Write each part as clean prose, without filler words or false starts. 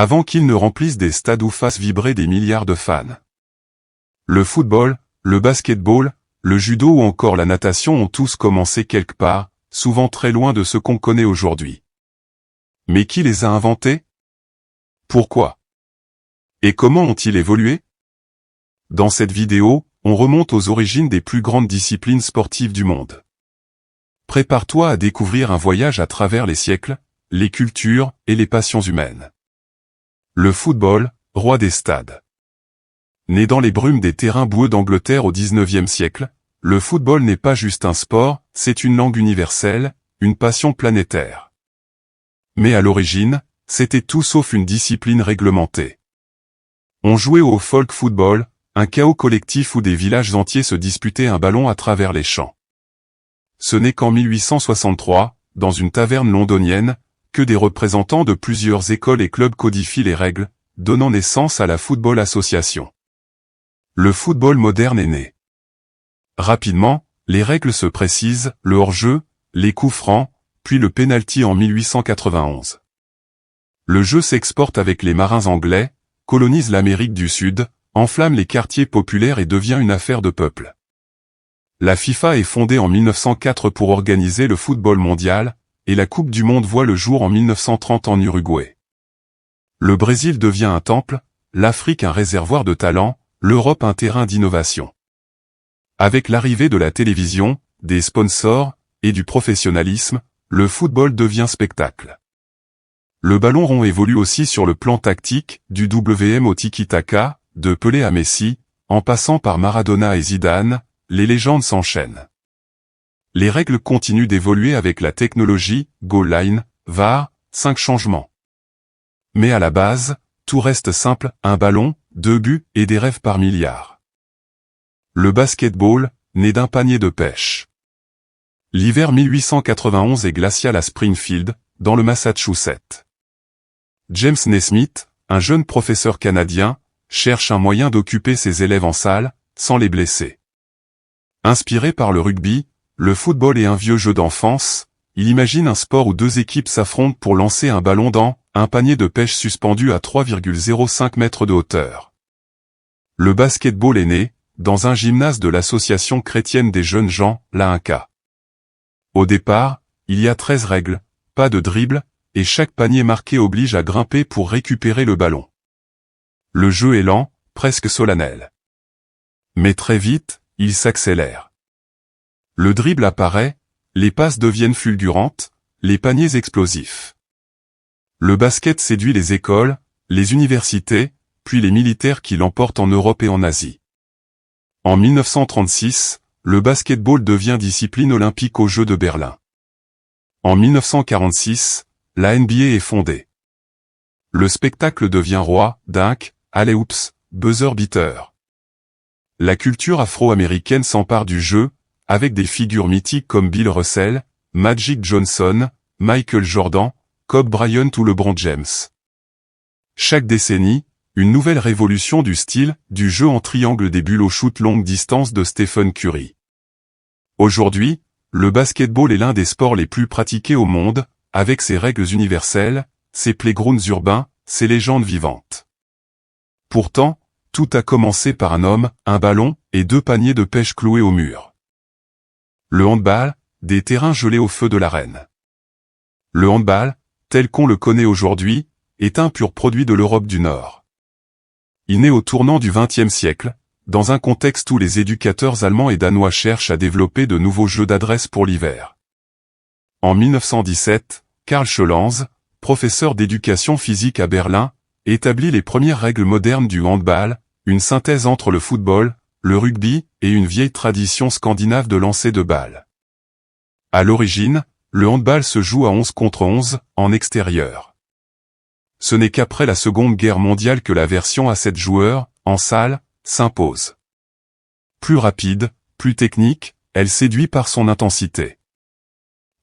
avant qu'ils ne remplissent des stades ou fassent vibrer des milliards de fans. Le football, le basketball, le judo ou encore la natation ont tous commencé quelque part, souvent très loin de ce qu'on connaît aujourd'hui. Mais qui les a inventés? Pourquoi? Et comment ont-ils évolué? Dans cette vidéo, on remonte aux origines des plus grandes disciplines sportives du monde. Prépare-toi à découvrir un voyage à travers les siècles, les cultures et les passions humaines. Le football, roi des stades. Né dans les brumes des terrains boueux d'Angleterre au XIXe siècle, le football n'est pas juste un sport, c'est une langue universelle, une passion planétaire. Mais à l'origine, c'était tout sauf une discipline réglementée. On jouait au folk football, un chaos collectif où des villages entiers se disputaient un ballon à travers les champs. Ce n'est qu'en 1863, dans une taverne londonienne, que des représentants de plusieurs écoles et clubs codifient les règles, donnant naissance à la Football Association. Le football moderne est né. Rapidement, les règles se précisent, le hors-jeu, les coups francs, puis le penalty en 1891. Le jeu s'exporte avec les marins anglais, colonise l'Amérique du Sud, enflamme les quartiers populaires et devient une affaire de peuple. La FIFA est fondée en 1904 pour organiser le football mondial, et la Coupe du Monde voit le jour en 1930 en Uruguay. Le Brésil devient un temple, l'Afrique un réservoir de talent, l'Europe un terrain d'innovation. Avec l'arrivée de la télévision, des sponsors, et du professionnalisme, le football devient spectacle. Le ballon rond évolue aussi sur le plan tactique, du WM au tiki-taka, de Pelé à Messi, en passant par Maradona et Zidane, les légendes s'enchaînent. Les règles continuent d'évoluer avec la technologie, goal line, VAR, 5 changements. Mais à la base, tout reste simple, un ballon, 2 buts et des rêves par milliards. Le basketball, né d'un panier de pêche. L'hiver 1891 est glacial à Springfield, dans le Massachusetts. James Naismith, un jeune professeur canadien, cherche un moyen d'occuper ses élèves en salle, sans les blesser. Inspiré par le rugby, le football et un vieux jeu d'enfance, il imagine un sport où 2 équipes s'affrontent pour lancer un ballon dans un panier de pêche suspendu à 3,05 mètres de hauteur. Le basketball est né, dans un gymnase de l'association chrétienne des jeunes gens, l'AINCA. Au départ, il y a 13 règles, pas de dribble, et chaque panier marqué oblige à grimper pour récupérer le ballon. Le jeu est lent, presque solennel. Mais très vite, il s'accélère. Le dribble apparaît, les passes deviennent fulgurantes, les paniers explosifs. Le basket séduit les écoles, les universités, puis les militaires qui l'emportent en Europe et en Asie. En 1936, le basketball devient discipline olympique aux Jeux de Berlin. En 1946, la NBA est fondée. Le spectacle devient roi, dunk, alley-oops, buzzer beater. La culture afro-américaine s'empare du jeu, avec des figures mythiques comme Bill Russell, Magic Johnson, Michael Jordan, Kobe Bryant ou LeBron James. Chaque décennie, une nouvelle révolution du style, du jeu en triangle des bulles au shoot longue distance de Stephen Curry. Aujourd'hui, le basketball est l'un des sports les plus pratiqués au monde, avec ses règles universelles, ses playgrounds urbains, ses légendes vivantes. Pourtant, tout a commencé par un homme, un ballon, et 2 paniers de pêche cloués au mur. Le handball, des terrains gelés au feu de l'arène. Le handball, tel qu'on le connaît aujourd'hui, est un pur produit de l'Europe du Nord. Il naît au tournant du XXe siècle, dans un contexte où les éducateurs allemands et danois cherchent à développer de nouveaux jeux d'adresse pour l'hiver. En 1917, Karl Scholanz, professeur d'éducation physique à Berlin, établit les premières règles modernes du handball, une synthèse entre le football, le rugby et une vieille tradition scandinave de lancer de balles. À l'origine, le handball se joue à 11 contre 11, en extérieur. Ce n'est qu'après la Seconde Guerre mondiale que la version à 7 joueurs, en salle, s'impose. Plus rapide, plus technique, elle séduit par son intensité.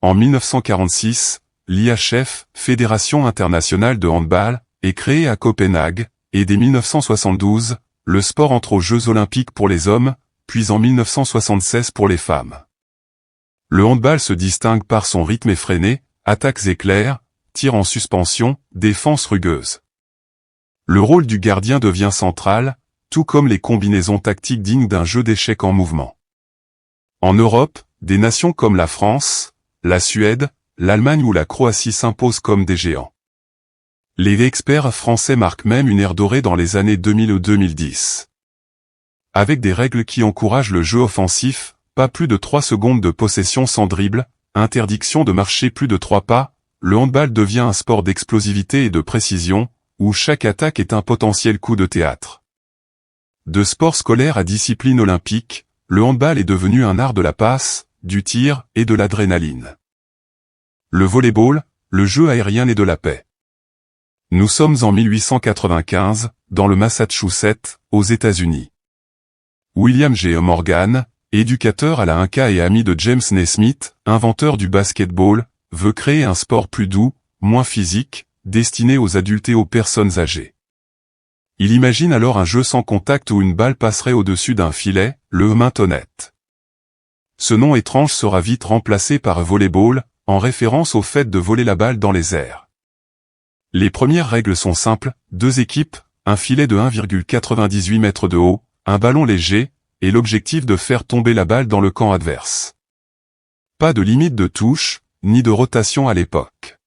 En 1946, l'IHF, Fédération internationale de handball, est créée à Copenhague, et dès 1972, le sport entre aux Jeux olympiques pour les hommes, puis en 1976 pour les femmes. Le handball se distingue par son rythme effréné, attaques éclairs, tirs en suspension, défense rugueuse. Le rôle du gardien devient central, tout comme les combinaisons tactiques dignes d'un jeu d'échecs en mouvement. En Europe, des nations comme la France, la Suède, l'Allemagne ou la Croatie s'imposent comme des géants. Les experts français marquent même une ère dorée dans les années 2000 ou 2010. Avec des règles qui encouragent le jeu offensif, pas plus de 3 secondes de possession sans dribble, interdiction de marcher plus de 3 pas, le handball devient un sport d'explosivité et de précision, où chaque attaque est un potentiel coup de théâtre. De sport scolaire à discipline olympique, le handball est devenu un art de la passe, du tir et de l'adrénaline. Le volleyball, le jeu aérien et de la paix. Nous sommes en 1895, dans le Massachusetts, aux États-Unis. William G. Morgan, éducateur à la Inca et ami de James Naismith, inventeur du basketball, veut créer un sport plus doux, moins physique, destiné aux adultes et aux personnes âgées. Il imagine alors un jeu sans contact où une balle passerait au-dessus d'un filet, le maintonnette. Ce nom étrange sera vite remplacé par volleyball, en référence au fait de voler la balle dans les airs. Les premières règles sont simples, 2 équipes, un filet de 1,98 m de haut, un ballon léger, et l'objectif de faire tomber la balle dans le camp adverse. Pas de limite de touche, ni de rotation à l'époque.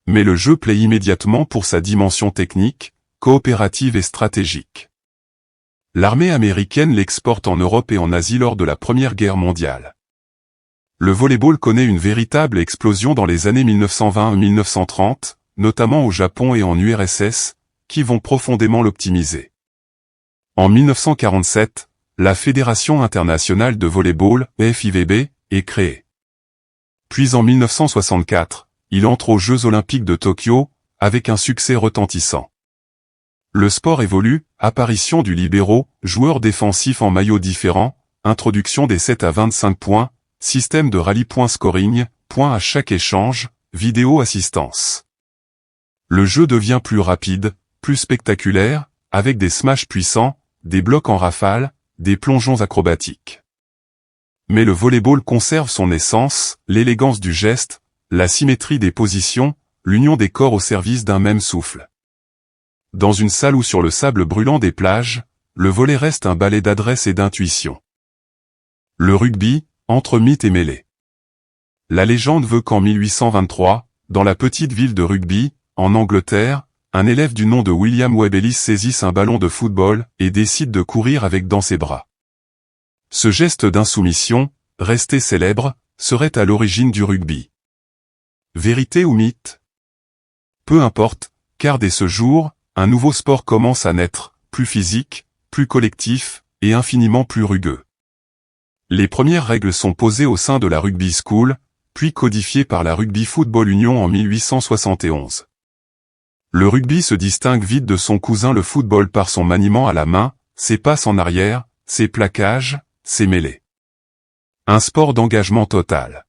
Mais le jeu plaît immédiatement pour sa dimension technique, coopérative et stratégique. L'armée américaine l'exporte en Europe et en Asie lors de la Première Guerre mondiale. Le volleyball connaît une véritable explosion dans les années 1920-1930, notamment au Japon et en URSS, qui vont profondément l'optimiser. En 1947, la Fédération internationale de volleyball, FIVB, est créée. Puis en 1964, il entre aux Jeux olympiques de Tokyo, avec un succès retentissant. Le sport évolue, apparition du libéro, joueur défensif en maillot différent, introduction des 7 à 25 points, système de rallye point scoring, points à chaque échange, vidéo assistance. Le jeu devient plus rapide, plus spectaculaire, avec des smashs puissants, des blocs en rafale, des plongeons acrobatiques. Mais le volleyball conserve son essence, l'élégance du geste, la symétrie des positions, l'union des corps au service d'un même souffle. Dans une salle ou sur le sable brûlant des plages, le volley reste un ballet d'adresse et d'intuition. Le rugby, entre mythe et mêlée. La légende veut qu'en 1823, dans la petite ville de Rugby, en Angleterre, un élève du nom de William Webb Ellis saisisse un ballon de football et décide de courir avec dans ses bras. Ce geste d'insoumission, resté célèbre, serait à l'origine du rugby. Vérité ou mythe? Peu importe, car dès ce jour, un nouveau sport commence à naître, plus physique, plus collectif, et infiniment plus rugueux. Les premières règles sont posées au sein de la Rugby School, puis codifiées par la Rugby Football Union en 1871. Le rugby se distingue vite de son cousin le football par son maniement à la main, ses passes en arrière, ses plaquages, ses mêlées. Un sport d'engagement total.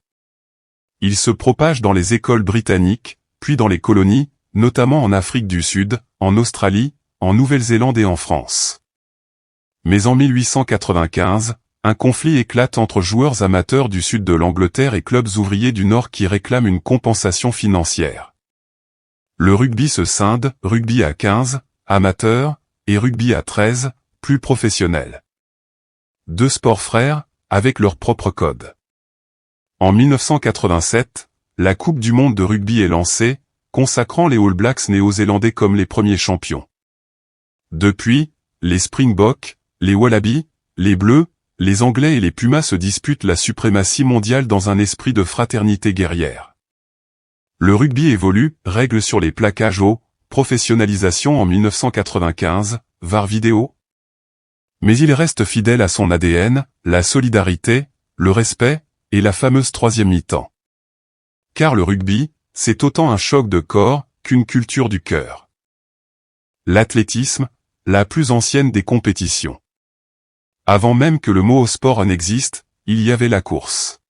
Il se propage dans les écoles britanniques, puis dans les colonies, notamment en Afrique du Sud, en Australie, en Nouvelle-Zélande et en France. Mais en 1895, un conflit éclate entre joueurs amateurs du sud de l'Angleterre et clubs ouvriers du nord qui réclament une compensation financière. Le rugby se scinde, rugby à 15, amateur, et rugby à 13, plus professionnel. 2 sports frères, avec leur propre code. En 1987, la Coupe du monde de rugby est lancée, consacrant les All Blacks néo-zélandais comme les premiers champions. Depuis, les Springboks, les Wallabies, les Bleus, les Anglais et les Pumas se disputent la suprématie mondiale dans un esprit de fraternité guerrière. Le rugby évolue, règles sur les plaquages hauts, professionnalisation en 1995, VAR vidéo. Mais il reste fidèle à son ADN, la solidarité, le respect, et la fameuse troisième mi-temps. Car le rugby, c'est autant un choc de corps qu'une culture du cœur. L'athlétisme, la plus ancienne des compétitions. Avant même que le mot sport n'existe, il y avait la course.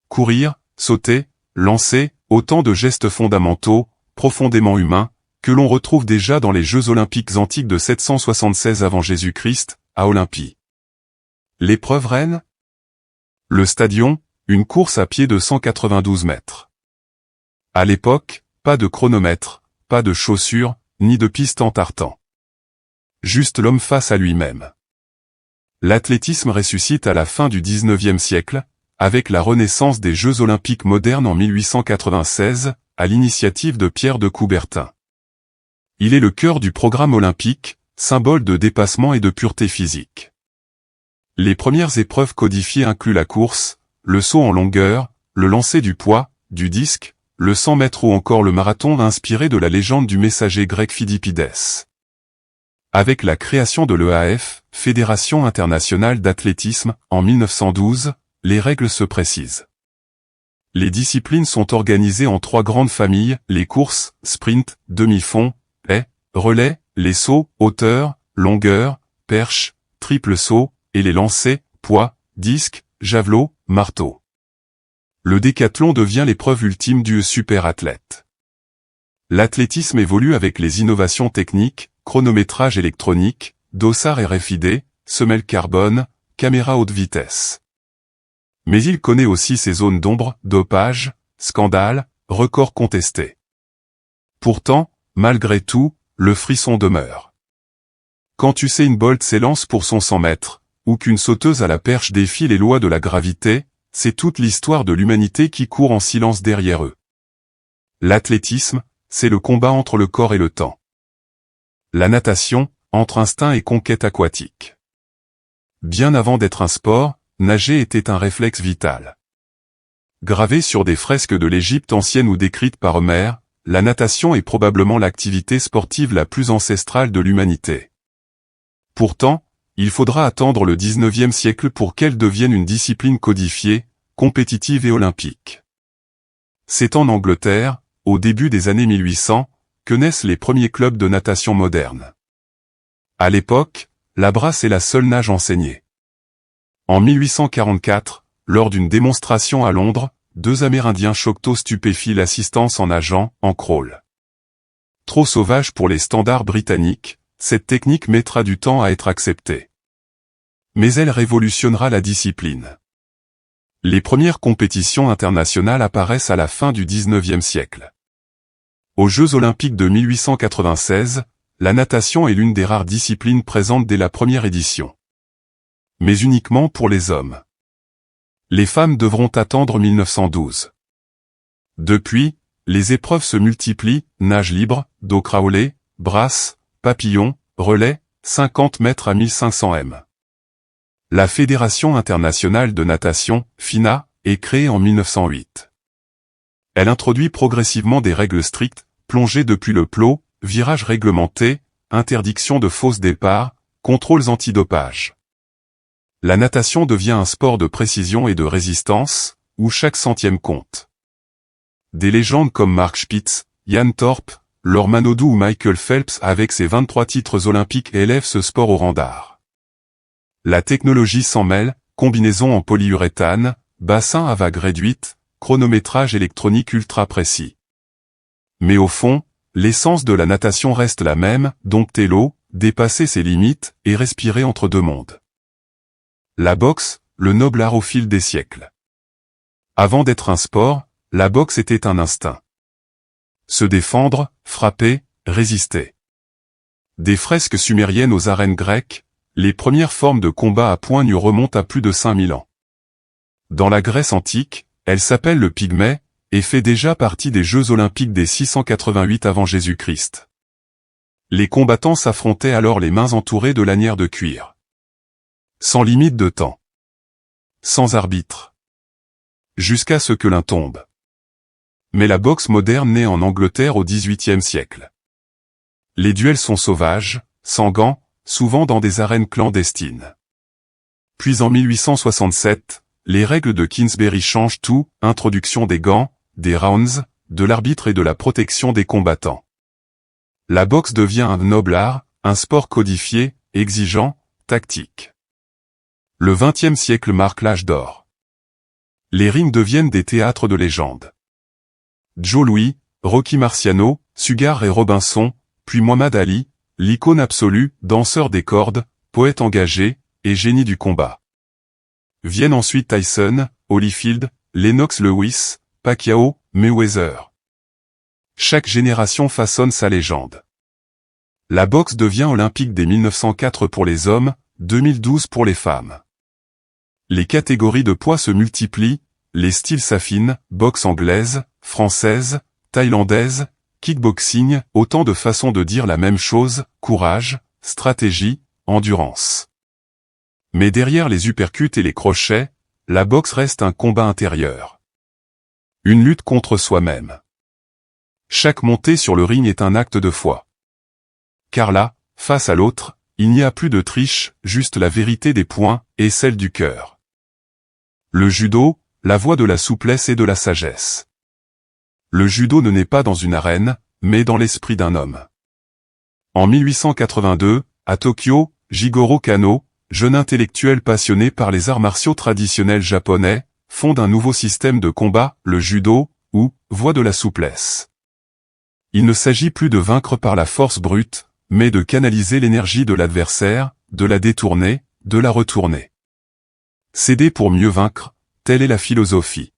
Courir, sauter, lancer, autant de gestes fondamentaux, profondément humains, que l'on retrouve déjà dans les Jeux olympiques antiques de 776 avant Jésus-Christ, à Olympie. L'épreuve reine? Le stadion, une course à pied de 192 mètres. À l'époque, pas de chronomètre, pas de chaussures, ni de piste en tartan. Juste l'homme face à lui-même. L'athlétisme ressuscite à la fin du XIXe siècle, avec la renaissance des Jeux olympiques modernes en 1896, à l'initiative de Pierre de Coubertin. Il est le cœur du programme olympique, symbole de dépassement et de pureté physique. Les premières épreuves codifiées incluent la course, le saut en longueur, le lancer du poids, du disque, le 100 mètres ou encore le marathon inspiré de la légende du messager grec Philippides. Avec la création de l'EAF, Fédération internationale d'athlétisme, en 1912, les règles se précisent. Les disciplines sont organisées en 3 grandes familles, les courses, sprint, demi-fond, haies, relais, les sauts, hauteur, longueur, perche, triple saut, et les lancers, poids, disque, javelot, marteau. Le décathlon devient l'épreuve ultime du super-athlète. L'athlétisme évolue avec les innovations techniques, chronométrage électronique, dossard RFID, semelle carbone, caméra haute vitesse. Mais il connaît aussi ses zones d'ombre, dopage, scandale, records contestés. Pourtant, malgré tout, le frisson demeure. Quand Usain Bolt s'élance pour son 100 mètres, ou qu'une sauteuse à la perche défie les lois de la gravité, c'est toute l'histoire de l'humanité qui court en silence derrière eux. L'athlétisme, c'est le combat entre le corps et le temps. La natation, entre instinct et conquête aquatique. Bien avant d'être un sport, nager était un réflexe vital. Gravé sur des fresques de l'Égypte ancienne ou décrite par Homère, la natation est probablement l'activité sportive la plus ancestrale de l'humanité. Pourtant, il faudra attendre le XIXe siècle pour qu'elle devienne une discipline codifiée, compétitive et olympique. C'est en Angleterre, au début des années 1800, que naissent les premiers clubs de natation modernes. À l'époque, la brasse est la seule nage enseignée. En 1844, lors d'une démonstration à Londres, 2 Amérindiens choctaws stupéfient l'assistance en nageant, en crawl. Trop sauvage pour les standards britanniques, cette technique mettra du temps à être acceptée. Mais elle révolutionnera la discipline. Les premières compétitions internationales apparaissent à la fin du XIXe siècle. Aux Jeux olympiques de 1896, la natation est l'une des rares disciplines présentes dès la première édition. Mais uniquement pour les hommes. Les femmes devront attendre 1912. Depuis, les épreuves se multiplient, nage libre, dos crawlé, brasse, papillon, relais, 50 mètres à 1500 m. La Fédération internationale de natation, FINA, est créée en 1908. Elle introduit progressivement des règles strictes, plongée depuis le plot, virage réglementé, interdiction de fausses départs, contrôles antidopage. La natation devient un sport de précision et de résistance, où chaque centième compte. Des légendes comme Mark Spitz, Ian Thorpe, Lord Manodou ou Michael Phelps avec ses 23 titres olympiques élèvent ce sport au rang d'art. La technologie s'en mêle, combinaison en polyuréthane, bassin à vagues réduites, chronométrage électronique ultra précis. Mais au fond, l'essence de la natation reste la même, dompter l'eau, dépasser ses limites, et respirer entre 2 mondes. La boxe, le noble art au fil des siècles. Avant d'être un sport, la boxe était un instinct. Se défendre, frapper, résister. Des fresques sumériennes aux arènes grecques, les premières formes de combat à poing nus remontent à plus de 5000 ans. Dans la Grèce antique, elle s'appelle le pygmée, et fait déjà partie des Jeux olympiques des 688 avant Jésus-Christ. Les combattants s'affrontaient alors les mains entourées de lanières de cuir. Sans limite de temps. Sans arbitre. Jusqu'à ce que l'un tombe. Mais la boxe moderne naît en Angleterre au XVIIIe siècle. Les duels sont sauvages, sans gants, souvent dans des arènes clandestines. Puis en 1867, les règles de Kingsbury changent tout, introduction des gants, des rounds, de l'arbitre et de la protection des combattants. La boxe devient un noble art, un sport codifié, exigeant, tactique. Le XXe siècle marque l'âge d'or. Les rings deviennent des théâtres de légende. Joe Louis, Rocky Marciano, Sugar Ray Robinson, puis Muhammad Ali, l'icône absolue, danseur des cordes, poète engagé, et génie du combat. Viennent ensuite Tyson, Holyfield, Lennox Lewis, Pacquiao, Mayweather. Chaque génération façonne sa légende. La boxe devient olympique dès 1904 pour les hommes, 2012 pour les femmes. Les catégories de poids se multiplient, les styles s'affinent, boxe anglaise, française, thaïlandaise, kickboxing, autant de façons de dire la même chose, courage, stratégie, endurance. Mais derrière les uppercuts et les crochets, la boxe reste un combat intérieur. Une lutte contre soi-même. Chaque montée sur le ring est un acte de foi. Car là, face à l'autre, il n'y a plus de triche, juste la vérité des points, et celle du cœur. Le judo, la voie de la souplesse et de la sagesse. Le judo ne naît pas dans une arène, mais dans l'esprit d'un homme. En 1882, à Tokyo, Jigoro Kano, jeune intellectuel passionné par les arts martiaux traditionnels japonais, fonde un nouveau système de combat, le judo, ou voie de la souplesse. Il ne s'agit plus de vaincre par la force brute, mais de canaliser l'énergie de l'adversaire, de la détourner, de la retourner. Céder pour mieux vaincre, telle est la philosophie.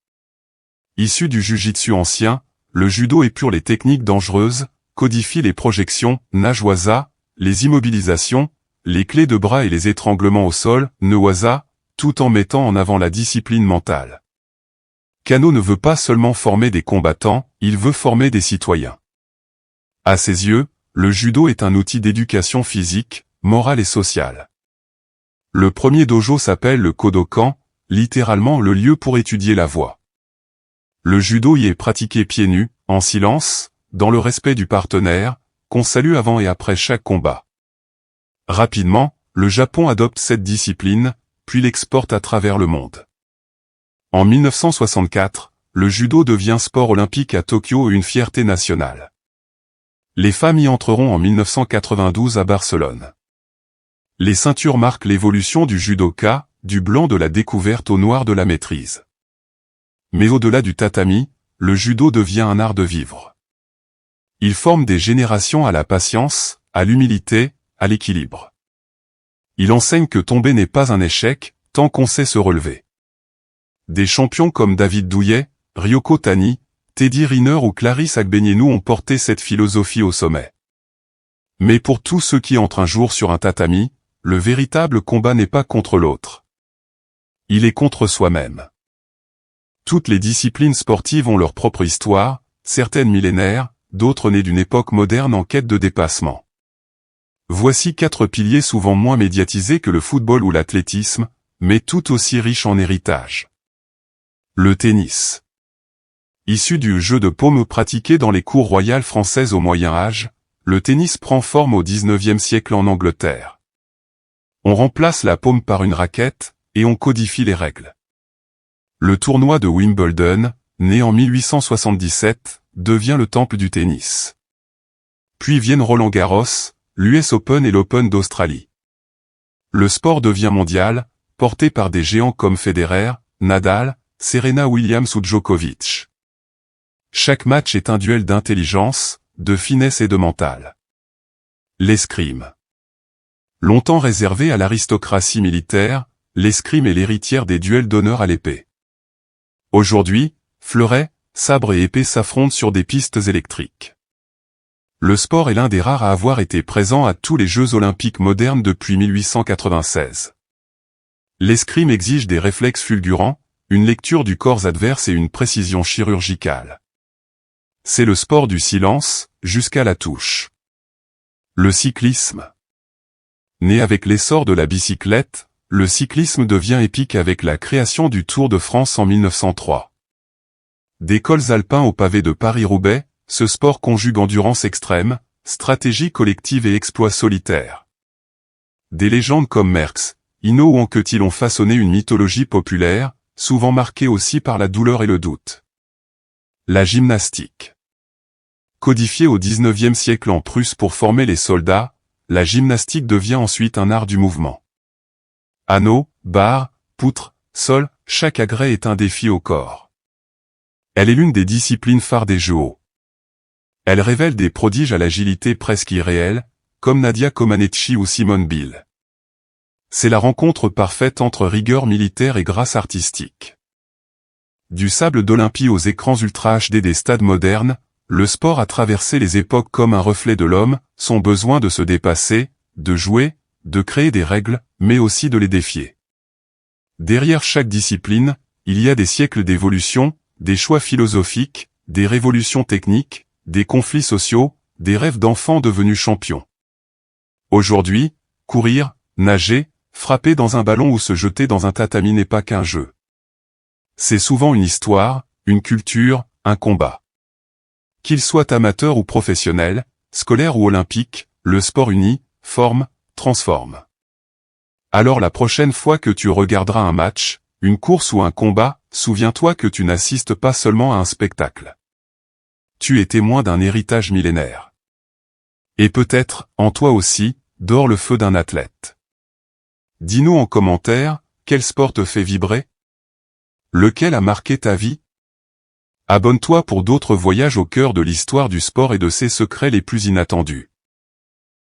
Issu du jujitsu ancien, le judo épure les techniques dangereuses, codifie les projections, nagewaza, les immobilisations, les clés de bras et les étranglements au sol, newaza, tout en mettant en avant la discipline mentale. Kano ne veut pas seulement former des combattants, il veut former des citoyens. À ses yeux, le judo est un outil d'éducation physique, morale et sociale. Le premier dojo s'appelle le Kodokan, littéralement le lieu pour étudier la voie. Le judo y est pratiqué pieds nus, en silence, dans le respect du partenaire, qu'on salue avant et après chaque combat. Rapidement, le Japon adopte cette discipline, puis l'exporte à travers le monde. En 1964, le judo devient sport olympique à Tokyo et une fierté nationale. Les femmes y entreront en 1992 à Barcelone. Les ceintures marquent l'évolution du judoka, du blanc de la découverte au noir de la maîtrise. Mais au-delà du tatami, le judo devient un art de vivre. Il forme des générations à la patience, à l'humilité, à l'équilibre. Il enseigne que tomber n'est pas un échec, tant qu'on sait se relever. Des champions comme David Douillet, Ryoko Tani, Teddy Riner ou Clarisse Agbenienou ont porté cette philosophie au sommet. Mais pour tous ceux qui entrent un jour sur un tatami, le véritable combat n'est pas contre l'autre. Il est contre soi-même. Toutes les disciplines sportives ont leur propre histoire, certaines millénaires, d'autres nées d'une époque moderne en quête de dépassement. Voici 4 piliers souvent moins médiatisés que le football ou l'athlétisme, mais tout aussi riches en héritage. Le tennis. Issu du jeu de paume pratiqué dans les cours royales françaises au Moyen Âge, le tennis prend forme au XIXe siècle en Angleterre. On remplace la paume par une raquette, et on codifie les règles. Le tournoi de Wimbledon, né en 1877, devient le temple du tennis. Puis viennent Roland-Garros, l'US Open et l'Open d'Australie. Le sport devient mondial, porté par des géants comme Federer, Nadal, Serena Williams ou Djokovic. Chaque match est un duel d'intelligence, de finesse et de mental. L'escrime. Longtemps réservé à l'aristocratie militaire, l'escrime est l'héritière des duels d'honneur à l'épée. Aujourd'hui, fleurets, sabres et épées s'affrontent sur des pistes électriques. Le sport est l'un des rares à avoir été présent à tous les Jeux olympiques modernes depuis 1896. L'escrime exige des réflexes fulgurants, une lecture du corps adverse et une précision chirurgicale. C'est le sport du silence, jusqu'à la touche. Le cyclisme. Né avec l'essor de la bicyclette, le cyclisme devient épique avec la création du Tour de France en 1903. Des cols alpins au pavé de Paris-Roubaix, ce sport conjugue endurance extrême, stratégie collective et exploit solitaire. Des légendes comme Merckx, Hinault ou Anquetil ont façonné une mythologie populaire, souvent marquée aussi par la douleur et le doute. La gymnastique. Codifiée au XIXe siècle en Prusse pour former les soldats, la gymnastique devient ensuite un art du mouvement. Anneaux, barres, poutres, sol, chaque agrès est un défi au corps. Elle est l'une des disciplines phares des JO. Elle révèle des prodiges à l'agilité presque irréelle, comme Nadia Comaneci ou Simone Biles. C'est la rencontre parfaite entre rigueur militaire et grâce artistique. Du sable d'Olympie aux écrans Ultra HD des stades modernes, Le sport a traversé les époques comme un reflet de l'homme, son besoin de se dépasser, de jouer, de créer des règles, mais aussi de les défier. Derrière chaque discipline, il y a des siècles d'évolution, des choix philosophiques, des révolutions techniques, des conflits sociaux, des rêves d'enfants devenus champions. Aujourd'hui, courir, nager, frapper dans un ballon ou se jeter dans un tatami n'est pas qu'un jeu. C'est souvent une histoire, une culture, un combat. Qu'il soit amateur ou professionnel, scolaire ou olympique, le sport unit, forme, transforme. Alors la prochaine fois que tu regarderas un match, une course ou un combat, souviens-toi que tu n'assistes pas seulement à un spectacle. Tu es témoin d'un héritage millénaire. Et peut-être, en toi aussi, dort le feu d'un athlète. Dis-nous en commentaire, quel sport te fait vibrer? Lequel a marqué ta vie? Abonne-toi pour d'autres voyages au cœur de l'histoire du sport et de ses secrets les plus inattendus.